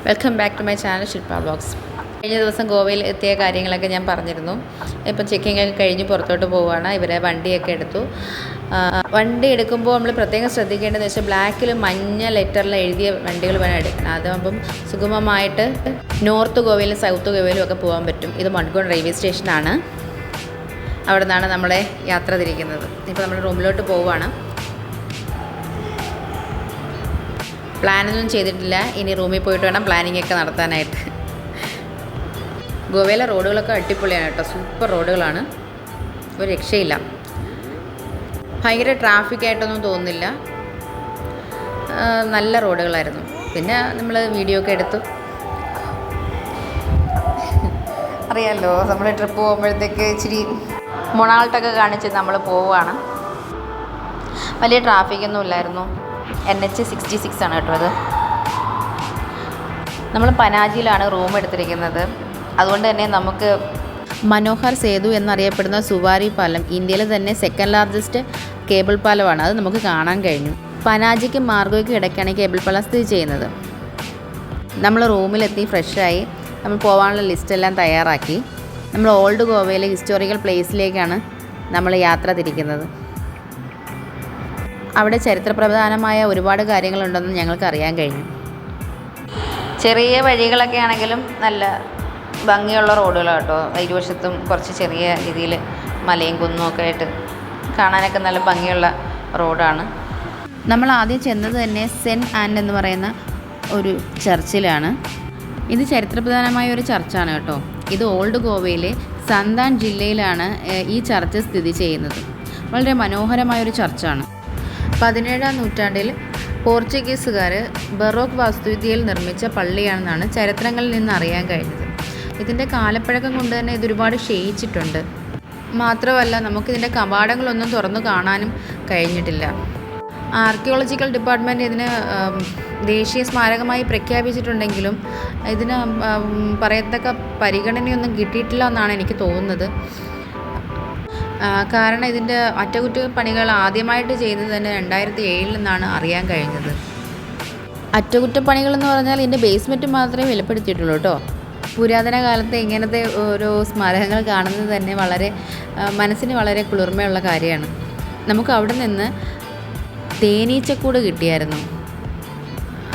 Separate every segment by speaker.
Speaker 1: Welcome back to my channel Shilpa vlogs. കഴിഞ്ഞ ദിവസം ഗോവയിൽ എത്തിയ കാര്യങ്ങളൊക്കെ ഞാൻ പറഞ്ഞിരുന്നു. ഇപ്പം ചെക്കിംഗ് ഒക്കെ കഴിഞ്ഞ് പുറത്തോട്ട് പോവുകയാണ്. ഇവരെ വണ്ടിയൊക്കെ എടുത്തു. വണ്ടി എടുക്കുമ്പോൾ നമ്മൾ പ്രത്യേകം ശ്രദ്ധിക്കേണ്ടതെന്ന് വെച്ചാൽ ബ്ലാക്കിൽ മഞ്ഞ ലെറ്ററിൽ എഴുതിയ വണ്ടികൾ വേണം എടുക്കണം. അതാകുമ്പം സുഗമമായിട്ട് നോർത്ത് ഗോവയിലും സൗത്ത് ഗോവയിലും ഒക്കെ പോകാൻ പറ്റും. ഇത് മഡ്ഗോൺ റെയിൽവേ സ്റ്റേഷനാണ്. അവിടെ നിന്നാണ് നമ്മളെ യാത്ര തിരിക്കുന്നത്. ഇപ്പോൾ നമ്മൾ റൂമിലോട്ട് പോവുകയാണ്. പ്ലാനൊന്നും ചെയ്തിട്ടില്ല. ഇനി റൂമിൽ പോയിട്ട് വേണം പ്ലാനിങ് ഒക്കെ നടത്താനായിട്ട്. ഗോവയിലെ റോഡുകളൊക്കെ അടിപൊളിയാണ് കേട്ടോ. സൂപ്പർ റോഡുകളാണ്, ഒരു രക്ഷയില്ല. ഭയങ്കര ട്രാഫിക്കായിട്ടൊന്നും തോന്നുന്നില്ല. നല്ല റോഡുകളായിരുന്നു. പിന്നെ നമ്മൾ വീഡിയോ ഒക്കെ എടുത്തു. അറിയാമല്ലോ, നമ്മൾ ട്രിപ്പ് പോകുമ്പോഴത്തേക്ക് ഇച്ചിരി മൊണാൾട്ടൊക്കെ കാണിച്ച് നമ്മൾ പോവുകയാണ്. വലിയ ട്രാഫിക്കൊന്നും ഇല്ലായിരുന്നു. NH66 ആണ് കേട്ടോ അത്. നമ്മൾ പനാജിയിലാണ് റൂം എടുത്തിരിക്കുന്നത്. അതുകൊണ്ട് തന്നെ നമുക്ക് മനോഹർ സേതു എന്നറിയപ്പെടുന്ന സുവാരി പാലം ഇന്ത്യയിലെ തന്നെ സെക്കൻഡ് ലാർജസ്റ്റ് കേബിൾ പാലമാണ്. അത് നമുക്ക് കാണാൻ കഴിഞ്ഞു. പനാജിക്കും മാർഗോയ്ക്കും ഇടയ്ക്കാണ് കേബിൾ പാലം സ്ഥിതി ചെയ്യുന്നത്. നമ്മൾ റൂമിലെത്തി ഫ്രഷായി നമ്മൾ പോകാനുള്ള ലിസ്റ്റെല്ലാം തയ്യാറാക്കി നമ്മൾ ഓൾഡ് ഗോവയിലെ ഹിസ്റ്റോറിക്കൽ പ്ലേസിലേക്കാണ് നമ്മൾ യാത്ര തിരിക്കുന്നത്. അവിടെ ചരിത്രപ്രധാനമായ ഒരുപാട് കാര്യങ്ങളുണ്ടെന്ന് ഞങ്ങൾക്ക് അറിയാൻ കഴിഞ്ഞു. ചെറിയ വഴികളൊക്കെ ആണെങ്കിലും നല്ല ഭംഗിയുള്ള റോഡുകളാണ് കേട്ടോ. ഇരുവശത്തും കുറച്ച് ചെറിയ രീതിയിൽ മലയും കുന്നും ഒക്കെ ആയിട്ട് കാണാനൊക്കെ നല്ല ഭംഗിയുള്ള റോഡാണ്. നമ്മൾ ആദ്യം ചെന്നത് തന്നെ സെൻറ്റ് ആൻ എന്ന് പറയുന്ന ഒരു ചർച്ചിലാണ്. ഇത് ചരിത്രപ്രധാനമായ ഒരു ചർച്ചാണ് കേട്ടോ. ഇത് ഓൾഡ് ഗോവയിലെ സന്താൻ ജില്ലയിലാണ് ഈ ചർച്ച് സ്ഥിതി ചെയ്യുന്നത്. വളരെ മനോഹരമായൊരു ചർച്ചാണ്. 17-ാം നൂറ്റാണ്ടിൽ പോർച്ചുഗീസുകാർ ബറോക്ക് വാസ്തുവിദ്യയിൽ നിർമ്മിച്ച പള്ളിയാണെന്നാണ് ചരിത്രങ്ങളിൽ നിന്ന് അറിയാൻ കഴിഞ്ഞത്. ഇതിൻ്റെ കാലപ്പഴക്കം കൊണ്ട് തന്നെ ഇതൊരുപാട് ക്ഷയിച്ചിട്ടുണ്ട്. മാത്രമല്ല നമുക്കിതിൻ്റെ കവാടങ്ങളൊന്നും തുറന്നു കാണാനും കഴിഞ്ഞിട്ടില്ല. ആർക്കിയോളജിക്കൽ ഡിപ്പാർട്ട്മെൻറ്റ് ഇതിന് ദേശീയ സ്മാരകമായി പ്രഖ്യാപിച്ചിട്ടുണ്ടെങ്കിലും ഇതിന് പറയത്തക്ക പരിഗണനയൊന്നും കിട്ടിയിട്ടില്ല എന്നാണ് എനിക്ക് തോന്നുന്നത്. കാരണം ഇതിൻ്റെ അറ്റകുറ്റപ്പണികൾ ആദ്യമായിട്ട് ചെയ്തത് തന്നെ 2007 നിന്നാണ് അറിയാൻ കഴിഞ്ഞത്. അറ്റകുറ്റപ്പണികളെന്ന് പറഞ്ഞാൽ ഇതിൻ്റെ ബേസ്മെൻറ്റ് മാത്രമേ വിലപ്പെടുത്തിയിട്ടുള്ളൂ കേട്ടോ. പുരാതന കാലത്തെ ഇങ്ങനത്തെ ഓരോ സ്മാരകങ്ങൾ കാണുന്നത് തന്നെ വളരെ മനസ്സിന് വളരെ കുളിർമയുള്ള കാര്യമാണ്. നമുക്ക് അവിടെ നിന്ന് തേനീച്ചക്കൂട് കിട്ടിയായിരുന്നു.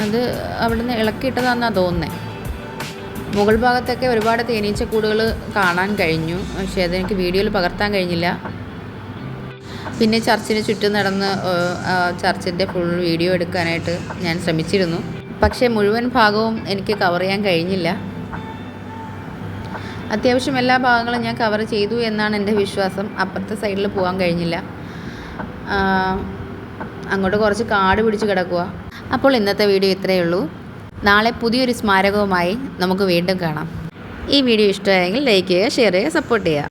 Speaker 1: അത് അവിടെ നിന്ന് ഇളക്കിയിട്ടതാണെന്നാണ് തോന്നുന്നത്. മുകൾ ഭാഗത്തൊക്കെ ഒരുപാട് തേനീച്ചക്കൂടുകൾ കാണാൻ കഴിഞ്ഞു. പക്ഷേ അതെനിക്ക് വീഡിയോയിൽ പകർത്താൻ കഴിഞ്ഞില്ല. പിന്നെ ചർച്ചിന് ചുറ്റും നടന്ന് ചർച്ചിൻ്റെ ഫുൾ വീഡിയോ എടുക്കാനായിട്ട് ഞാൻ ശ്രമിച്ചിരുന്നു. പക്ഷേ മുഴുവൻ ഭാഗവും എനിക്ക് കവർ ചെയ്യാൻ കഴിഞ്ഞില്ല. അത്യാവശ്യം എല്ലാ ഭാഗങ്ങളും ഞാൻ കവർ ചെയ്തു എന്നാണ് എൻ്റെ വിശ്വാസം. അപ്പുറത്തെ സൈഡിൽ പോകാൻ കഴിഞ്ഞില്ല. അങ്ങോട്ട് കുറച്ച് കാട് പിടിച്ച് കിടക്കുക. അപ്പോൾ ഇന്നത്തെ വീഡിയോ ഇത്രയേ ഉള്ളൂ. നാളെ പുതിയൊരു സ്മാരകവുമായി നമുക്ക് വീണ്ടും കാണാം. ഈ വീഡിയോ ഇഷ്ടമായെങ്കിൽ ലൈക്ക് ചെയ്യുക, ഷെയർ ചെയ്യുക, സപ്പോർട്ട് ചെയ്യുക.